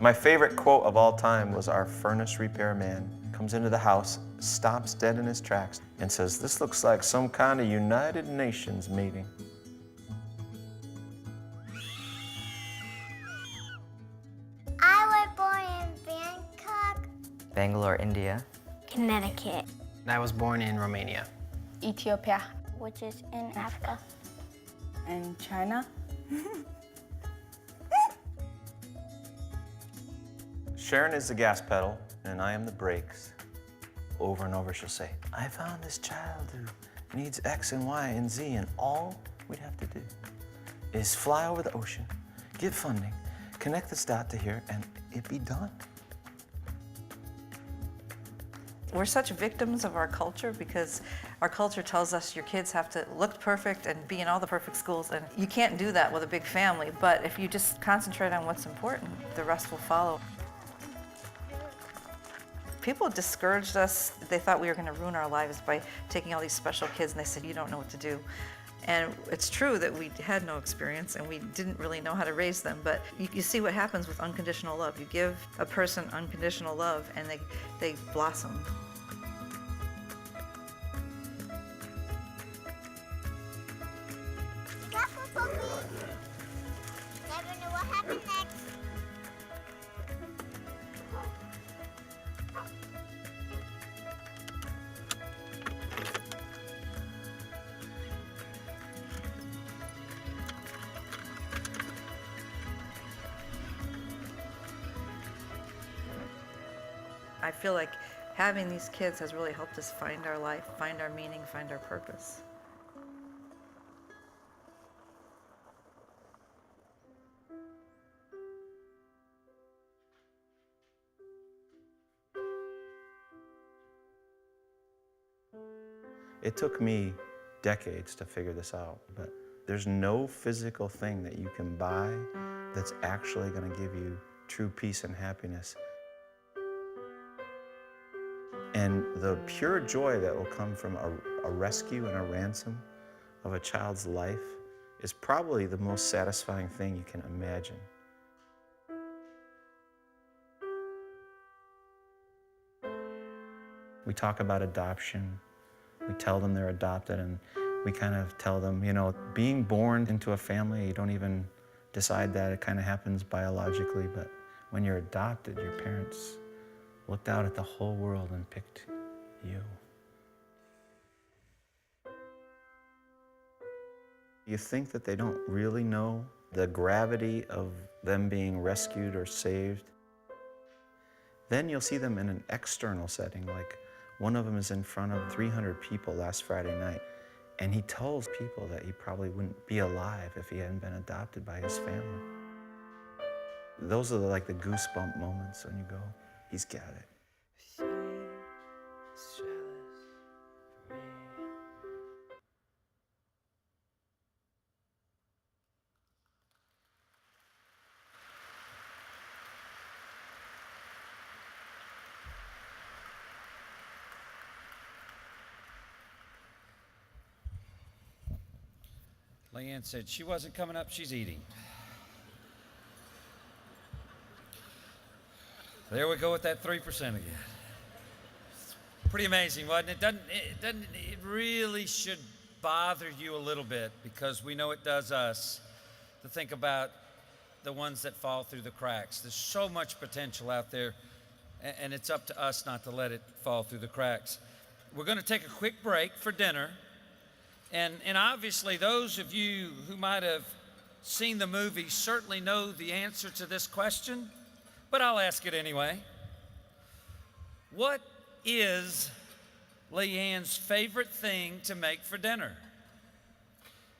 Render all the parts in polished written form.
My favorite quote of all time was our furnace repairman comes into the house, stops dead in his tracks, and says, "This looks like some kind of United Nations meeting." I was born in Bangkok, Bangalore, India. Connecticut, And I was born in Romania. Ethiopia. which is in Africa. And China. Sharon is the gas pedal, and I am the brakes. Over and over she'll say, "I found this child who needs X and Y and Z, and all we'd have to do is fly over the ocean, get funding, connect this dot to here, and it'd be done." We're such victims of our culture because our culture tells us your kids have to look perfect and be in all the perfect schools, and you can't do that with a big family, but if you just concentrate on what's important, the rest will follow. People discouraged us. They thought we were going to ruin our lives by taking all these special kids, and they said, "You don't know what to do." And it's true that we had no experience and we didn't really know how to raise them, but you see what happens with unconditional love. You give a person unconditional love and they blossom. Careful, Poppy. Never know what happened next. I feel like having these kids has really helped us find our life, find our meaning, find our purpose. It took me decades to figure this out, but there's no physical thing that you can buy that's actually going to give you true peace and happiness. And the pure joy that will come from a rescue and a ransom of a child's life is probably the most satisfying thing you can imagine. We talk about adoption. We tell them they're adopted, and we kind of tell them, you know, being born into a family, you don't even decide that. It kind of happens biologically, but when you're adopted, your parents looked out at the whole world and picked you. You think that they don't really know the gravity of them being rescued or saved. Then you'll see them in an external setting, like one of them is in front of 300 people last Friday night, and he tells people that he probably wouldn't be alive if he hadn't been adopted by his family. Those are like the goosebump moments when you go, he's got it. Leanne said she wasn't coming up, she's eating. There we go with that 3% again. Pretty amazing, wasn't it? It really should bother you a little bit, because we know it does us, to think about the ones that fall through the cracks. There's so much potential out there, and it's up to us not to let it fall through the cracks. We're going to take a quick break for dinner. And obviously, those of you who might have seen the movie certainly know the answer to this question, but I'll ask it anyway. What is Leanne's favorite thing to make for dinner?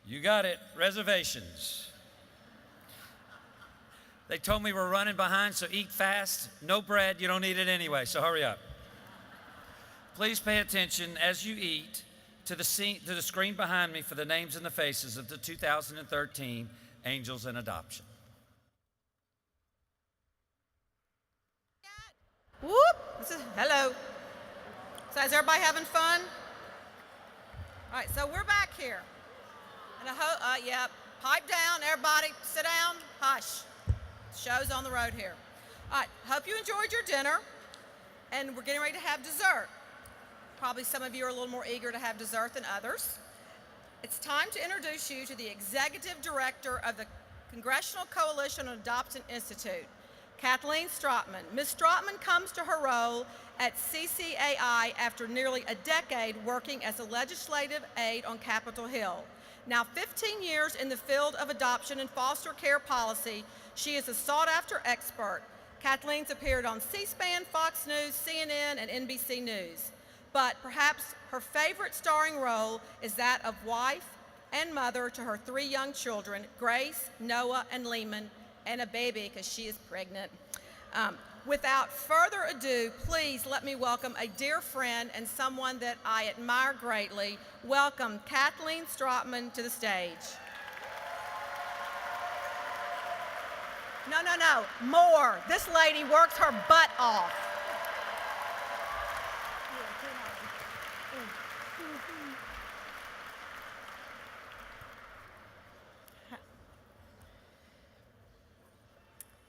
You got it, reservations. They told me we're running behind, so eat fast. No bread, you don't need it anyway, so hurry up. Please pay attention as you eat to the screen behind me for the names and the faces of the 2013 Angels in Adoption. Whoop! Hello. So is everybody having fun? All right, so we're back here. And pipe down, everybody, sit down, hush. Show's on the road here. All right, hope you enjoyed your dinner, and we're getting ready to have dessert. Probably some of you are a little more eager to have dessert than others. It's time to introduce you to the Executive Director of the Congressional Coalition on Adoption Institute, Kathleen Strotman. Ms. Strotman comes to her role at CCAI after nearly a decade working as a legislative aide on Capitol Hill. Now 15 years in the field of adoption and foster care policy, she is a sought-after expert. Kathleen's appeared on C-SPAN, Fox News, CNN, and NBC News. But perhaps her favorite starring role is that of wife and mother to her 3 young children, Grace, Noah, and Lehman, and a baby because she is pregnant. Without further ado, please let me welcome a dear friend and someone that I admire greatly. Welcome Kathleen Strotman to the stage. No, more. This lady works her butt off.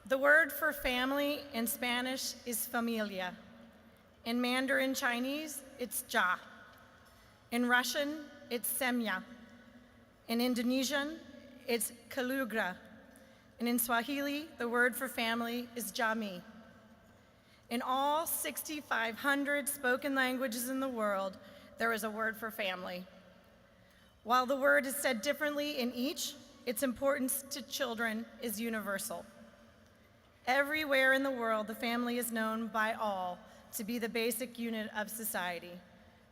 The word for family in Spanish is familia. In Mandarin Chinese, it's ja. In Russian, it's semya. In Indonesian, it's keluarga. And in Swahili, the word for family is jami. In all 6,500 spoken languages in the world, there is a word for family. While the word is said differently in each, its importance to children is universal. Everywhere in the world, the family is known by all to be the basic unit of society,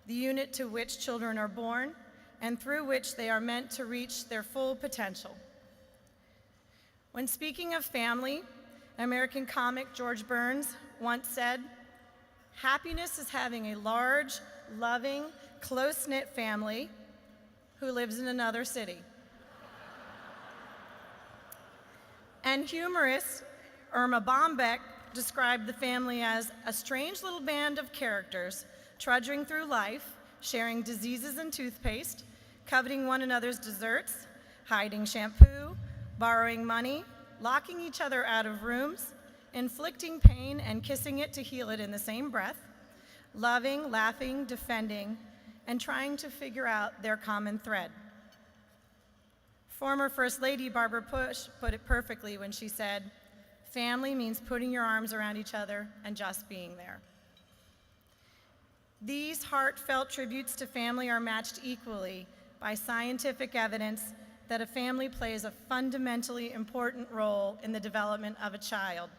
the unit to which children are born and through which they are meant to reach their full potential. When speaking of family, American comic George Burns once said, "Happiness is having a large, loving, close-knit family who lives in another city." And humorist Irma Bombeck described the family as a strange little band of characters trudging through life, sharing diseases and toothpaste, coveting one another's desserts, hiding shampoo, borrowing money, locking each other out of rooms, inflicting pain and kissing it to heal it in the same breath, loving, laughing, defending, and trying to figure out their common thread. Former First Lady Barbara Bush put it perfectly when she said, "Family means putting your arms around each other and just being there." These heartfelt tributes to family are matched equally by scientific evidence that a family plays a fundamentally important role in the development of a child.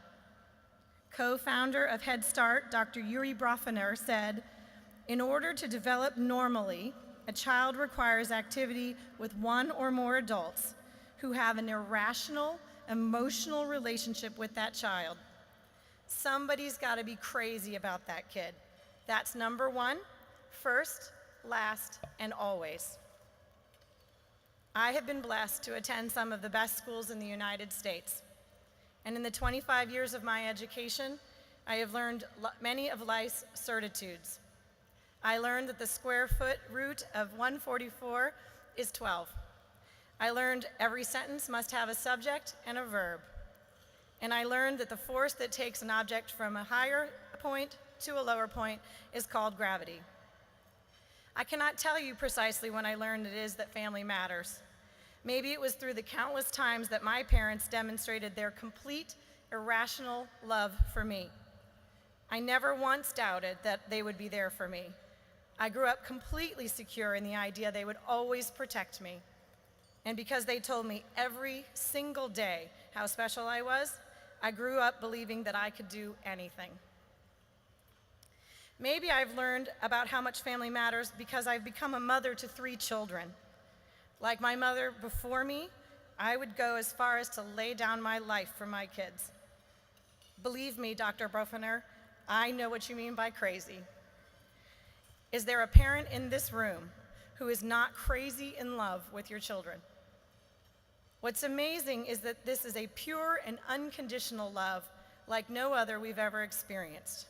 Co-founder of Head Start, Dr. Yuri Brofiner said, "In order to develop normally, a child requires activity with one or more adults who have an irrational, emotional relationship with that child. Somebody's got to be crazy about that kid. That's number one, first, last, and always." I have been blessed to attend some of the best schools in the United States. And in the 25 years of my education, I have learned many of life's certitudes. I learned that the square foot root of 144 is 12. I learned every sentence must have a subject and a verb. And I learned that the force that takes an object from a higher point to a lower point is called gravity. I cannot tell you precisely when I learned it is that family matters. Maybe it was through the countless times that my parents demonstrated their complete, irrational love for me. I never once doubted that they would be there for me. I grew up completely secure in the idea they would always protect me. And because they told me every single day how special I was, I grew up believing that I could do anything. Maybe I've learned about how much family matters because I've become a mother to 3 children. Like my mother before me, I would go as far as to lay down my life for my kids. Believe me, Dr. Brofiner, I know what you mean by crazy. Is there a parent in this room who is not crazy in love with your children? What's amazing is that this is a pure and unconditional love like no other we've ever experienced.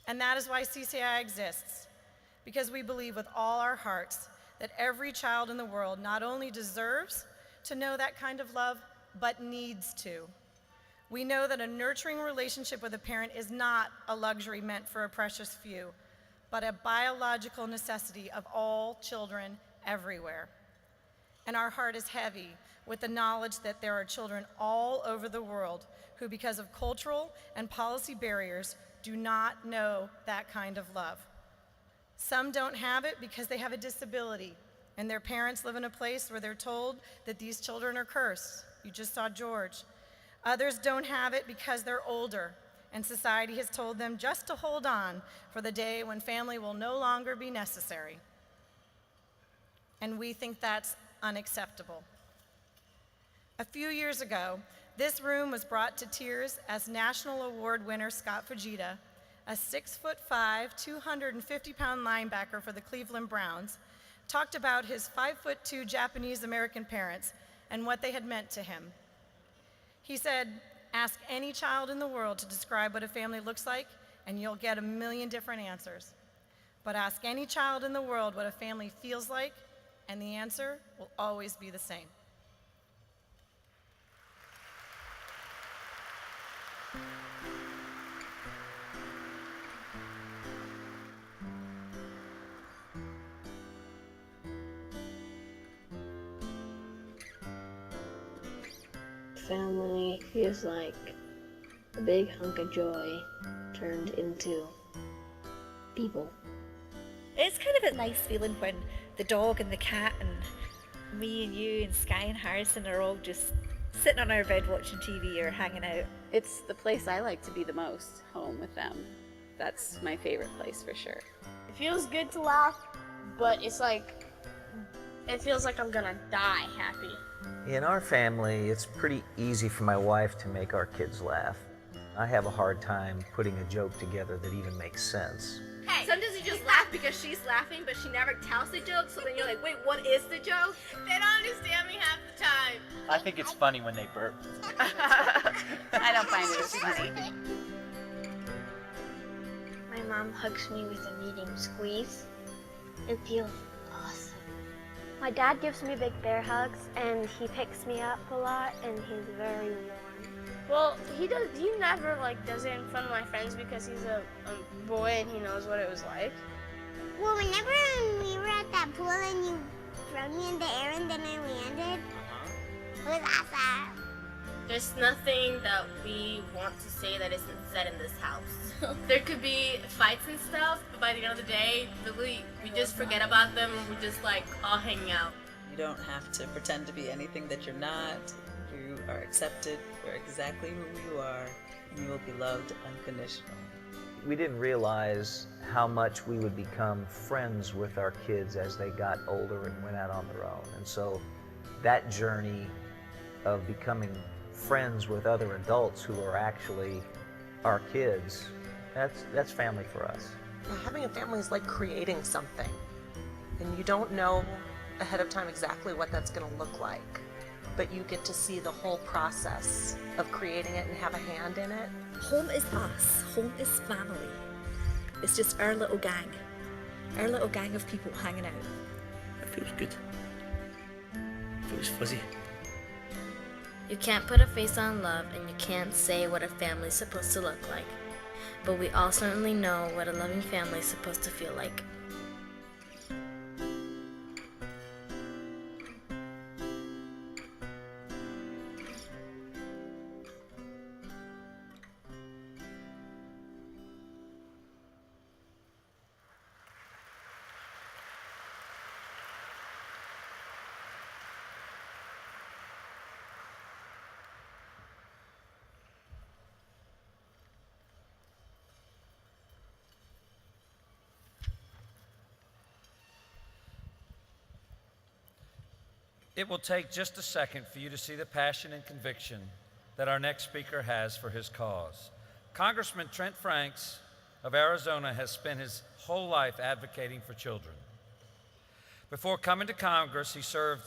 And that is why CCI exists, because we believe with all our hearts that every child in the world not only deserves to know that kind of love, but needs to. We know that a nurturing relationship with a parent is not a luxury meant for a precious few, but a biological necessity of all children everywhere. And our heart is heavy with the knowledge that there are children all over the world who, because of cultural and policy barriers, do not know that kind of love. Some don't have it because they have a disability, and their parents live in a place where they're told that these children are cursed. You just saw George. Others don't have it because they're older, and society has told them just to hold on for the day when family will no longer be necessary. And we think that's unacceptable. A few years ago, this room was brought to tears as National Award winner Scott Fujita, a 6'5", 250-pound linebacker for the Cleveland Browns, talked about his 5'2" Japanese-American parents and what they had meant to him. He said, "Ask any child in the world to describe what a family looks like, and you'll get a million different answers. But ask any child in the world what a family feels like, and the answer will always be the same." Family feels like a big hunk of joy turned into people. It's kind of a nice feeling when the dog and the cat and me and you and Sky and Harrison are all just sitting on our bed watching TV or hanging out. It's the place I like to be the most, home with them. That's my favorite place for sure. It feels good to laugh, but it's like, it feels like I'm gonna die happy. In our family, it's pretty easy for my wife to make our kids laugh. I have a hard time putting a joke together that even makes sense. Hey, sometimes you just laugh because she's laughing, but she never tells the joke, so then you're like, wait, what is the joke? They don't understand me half the time. I think it's funny when they burp. I don't find it as funny. My mom hugs me with a medium squeeze. It feels awesome. My dad gives me big bear hugs, and he picks me up a lot, and he's very warm. Well, he never does it in front of my friends because he's a boy and he knows what it was like. Well, whenever we were at that pool and you threw me in the air and then I landed, it was awesome. There's nothing that we want to say that isn't said in this house. There could be fights and stuff, but by the end of the day, really, we just forget about them and we're just all hanging out. You don't have to pretend to be anything that you're not. You are accepted for exactly who you are, and you will be loved unconditionally. We didn't realize how much we would become friends with our kids as they got older and went out on their own. And so that journey of becoming friends with other adults who are actually our kids, that's family for us. Having a family is like creating something, and you don't know ahead of time exactly what that's going to look like, but you get to see the whole process of creating it and have a hand in it. Home is us. Home is family. It's just our little gang of people hanging out. It feels good. It feels fuzzy. You can't put a face on love and you can't say what a family's supposed to look like. But we all certainly know what a loving family is supposed to feel like. It will take just a second for you to see the passion and conviction that our next speaker has for his cause. Congressman Trent Franks of Arizona has spent his whole life advocating for children. Before coming to Congress, he served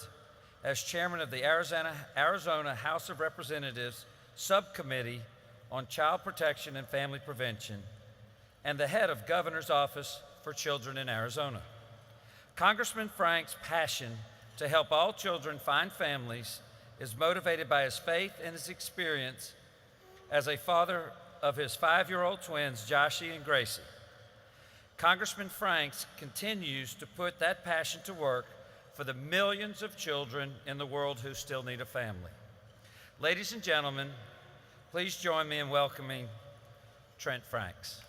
as chairman of the Arizona House of Representatives Subcommittee on Child Protection and Family Prevention and the head of Governor's Office for Children in Arizona. Congressman Franks' passion to help all children find families is motivated by his faith and his experience as a father of his 5-year-old twins, Joshie and Gracie. Congressman Franks continues to put that passion to work for the millions of children in the world who still need a family. Ladies and gentlemen, please join me in welcoming Trent Franks.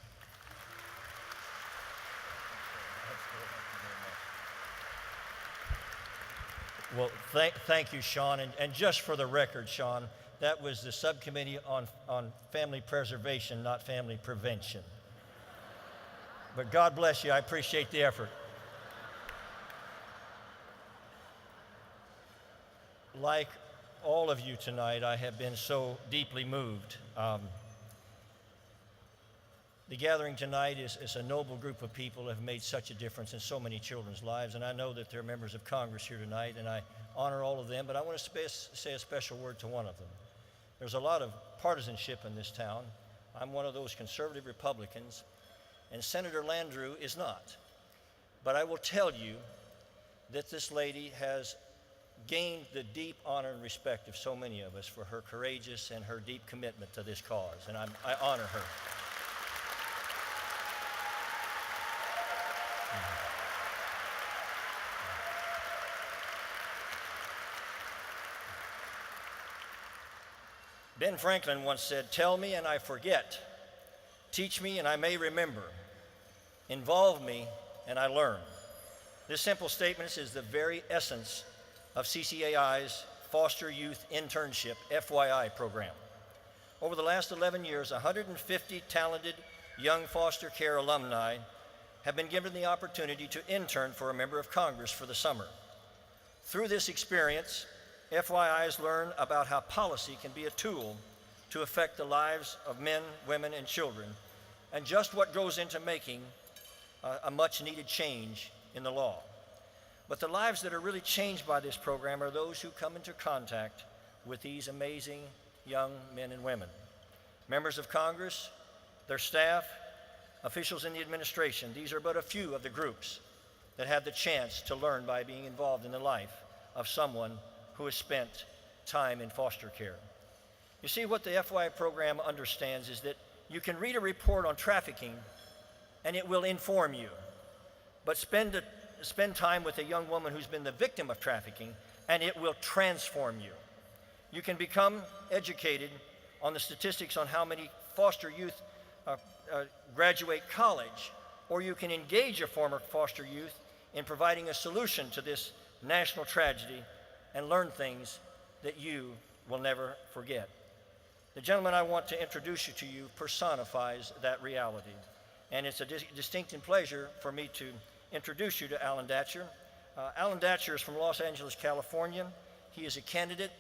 Well, thank you, Sean. And just for the record, Sean, that was the subcommittee on family preservation, not family prevention. But God bless you. I appreciate the effort. Like all of you tonight, I have been so deeply moved. The gathering tonight is a noble group of people who have made such a difference in so many children's lives, and I know that there are members of Congress here tonight, and I honor all of them, but I want to say a special word to one of them. There's a lot of partisanship in this town. I'm one of those conservative Republicans, and Senator Landrieu is not. But I will tell you that this lady has gained the deep honor and respect of so many of us for her courageous and her deep commitment to this cause, and I honor her. Ben Franklin once said, "Tell me and I forget. Teach me and I may remember. Involve me and I learn." This simple statement is the very essence of CCAI's Foster Youth Internship, FYI program. Over the last 11 years, 150 talented young foster care alumni have been given the opportunity to intern for a member of Congress for the summer. Through this experience, FYIs learn about how policy can be a tool to affect the lives of men, women, and children, and just what goes into making a much-needed change in the law. But the lives that are really changed by this program are those who come into contact with these amazing young men and women. Members of Congress, their staff, officials in the administration, these are but a few of the groups that have the chance to learn by being involved in the life of someone who has spent time in foster care. You see, what the FYI program understands is that you can read a report on trafficking and it will inform you, but spend time with a young woman who's been the victim of trafficking and it will transform you. You can become educated on the statistics on how many foster youth graduate college, or you can engage a former foster youth in providing a solution to this national tragedy and learn things that you will never forget. The gentleman I want to introduce you to personifies that reality. And it's a distinct pleasure for me to introduce you to Alan Datcher. Alan Datcher is from Los Angeles, California. He is a candidate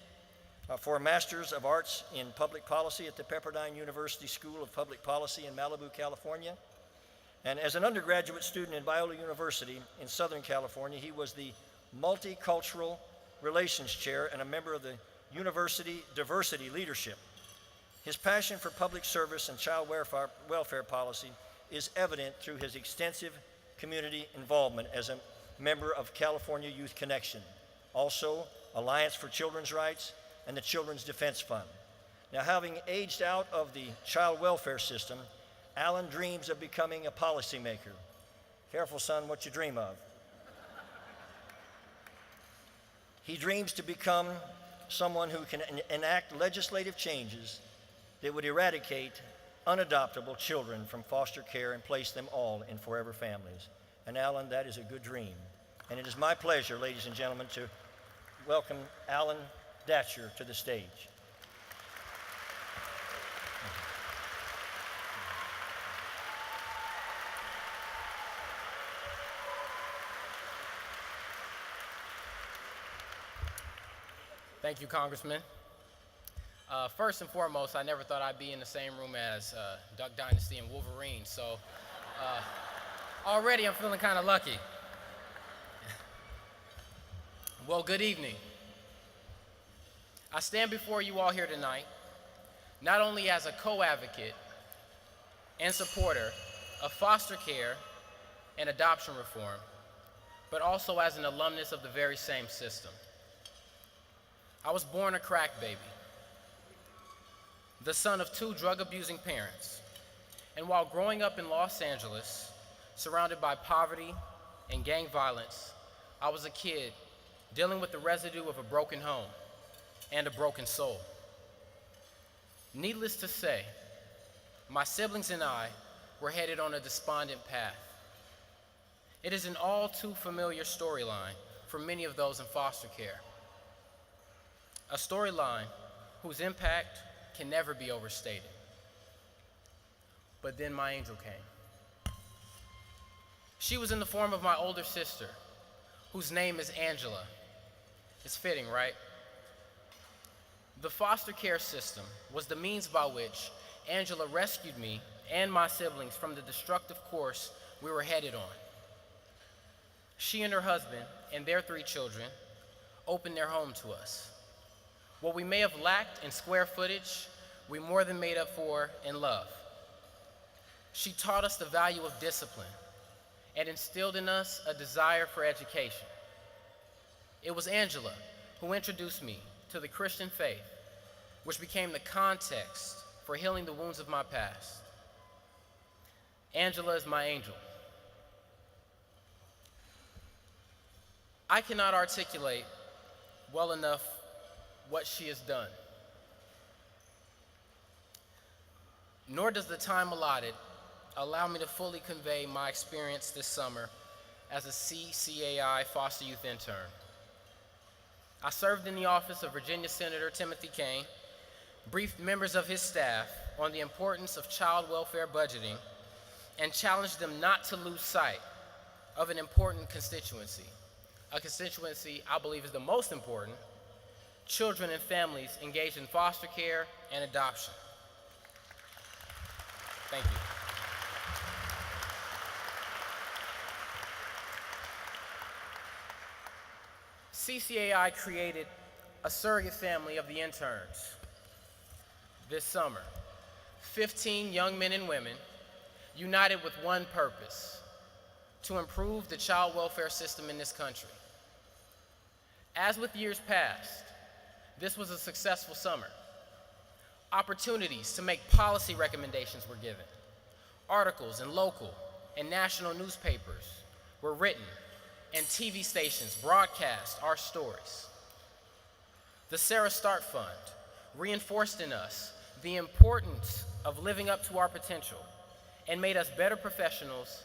for a Master's of Arts in Public Policy at the Pepperdine University School of Public Policy in Malibu, California. And as an undergraduate student in Biola University in Southern California, he was the Multicultural Relations Chair and a member of the University Diversity Leadership. His passion for public service and child welfare policy is evident through his extensive community involvement as a member of California Youth Connection, also Alliance for Children's Rights and the Children's Defense Fund. Now, having aged out of the child welfare system, Alan dreams of becoming a policymaker. Careful, son, what you dream of. He dreams to become someone who can enact legislative changes that would eradicate unadoptable children from foster care and place them all in forever families. And Alan, that is a good dream. And it is my pleasure, ladies and gentlemen, to welcome Alan Datcher to the stage. Thank you, Congressman. First and foremost, I never thought I'd be in the same room as Duck Dynasty and Wolverine, so already I'm feeling kind of lucky. Well, good evening. I stand before you all here tonight, not only as a co-advocate and supporter of foster care and adoption reform, but also as an alumnus of the very same system. I was born a crack baby. the son of 2 drug-abusing parents. And while growing up in Los Angeles, surrounded by poverty and gang violence, I was a kid dealing with the residue of a broken home and a broken soul. Needless to say, my siblings and I were headed on a despondent path. It is an all too familiar storyline for many of those in foster care. A storyline whose impact can never be overstated. But then my angel came. She was in the form of my older sister, whose name is Angela. It's fitting, right? The foster care system was the means by which Angela rescued me and my siblings from the destructive course we were headed on. She and her husband and their 3 children opened their home to us. What we may have lacked in square footage, we more than made up for in love. She taught us the value of discipline and instilled in us a desire for education. It was Angela who introduced me to the Christian faith, which became the context for healing the wounds of my past. Angela is my angel. I cannot articulate well enough what she has done, nor does the time allotted allow me to fully convey my experience this summer as a CCAI foster youth intern. I served in the office of Virginia Senator Timothy Kaine, briefed members of his staff on the importance of child welfare budgeting, and challenged them not to lose sight of an important constituency, a constituency I believe is the most important: children and families engaged in foster care and adoption. Thank you. CCAI created a surrogate family of the interns this summer. 15 young men and women united with one purpose: to improve the child welfare system in this country. As with years past, this was a successful summer. Opportunities to make policy recommendations were given. Articles in local and national newspapers were written, and TV stations broadcast our stories. The Sarah Start Fund reinforced in us the importance of living up to our potential and made us better professionals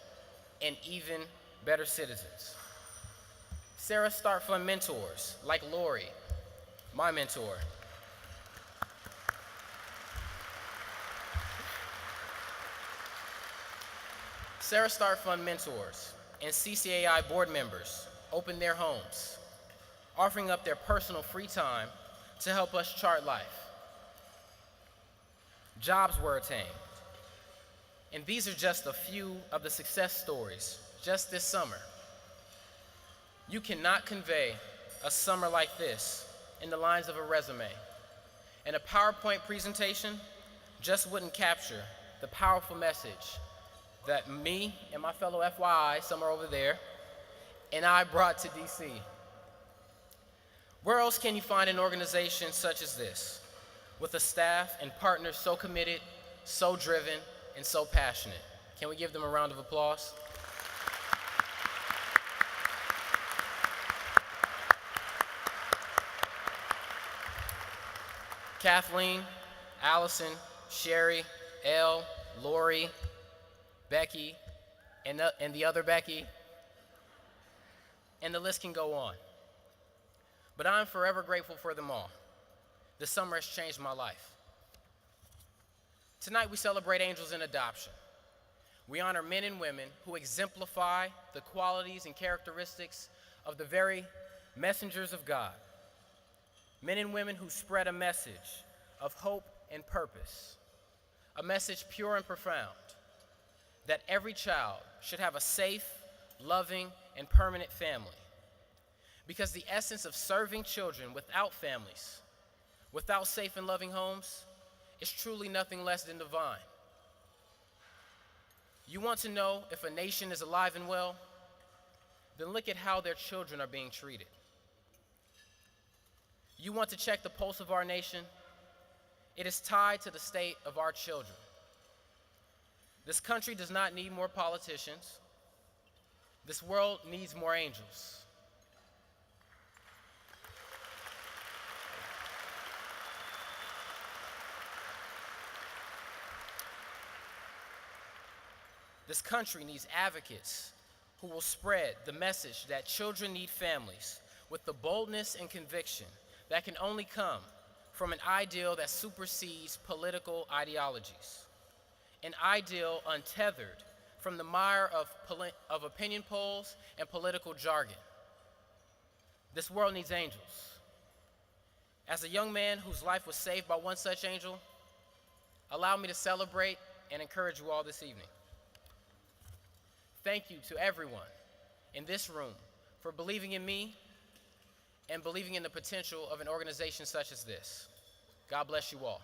and even better citizens. Sarah Start Fund mentors like Lori, my mentor, Sarah Start Fund mentors and CCAI board members opened their homes, offering up their personal free time to help us chart life. Jobs were attained. And these are just a few of the success stories just this summer. You cannot convey a summer like this in the lines of a resume, and a PowerPoint presentation just wouldn't capture the powerful message that me and my fellow FYI, some are over there, and I brought to DC. Where else can you find an organization such as this, with a staff and partners so committed, so driven, and so passionate? Can we give them a round of applause? Kathleen, Allison, Sherry, Elle, Lori, Becky, and the other Becky, and the list can go on. But I'm forever grateful for them all. This summer has changed my life. Tonight we celebrate angels in adoption. We honor men and women who exemplify the qualities and characteristics of the very messengers of God. Men and women who spread a message of hope and purpose, a message pure and profound, that every child should have a safe, loving, and permanent family. Because the essence of serving children without families, without safe and loving homes, is truly nothing less than divine. You want to know if a nation is alive and well? Then look at how their children are being treated. You want to check the pulse of our nation? It is tied to the state of our children. This country does not need more politicians. This world needs more angels. This country needs advocates who will spread the message that children need families with the boldness and conviction that can only come from an ideal that supersedes political ideologies, an ideal untethered from the mire of opinion polls and political jargon. This world needs angels. As a young man whose life was saved by one such angel, allow me to celebrate and encourage you all this evening. Thank you to everyone in this room for believing in me and believing in the potential of an organization such as this. God bless you all.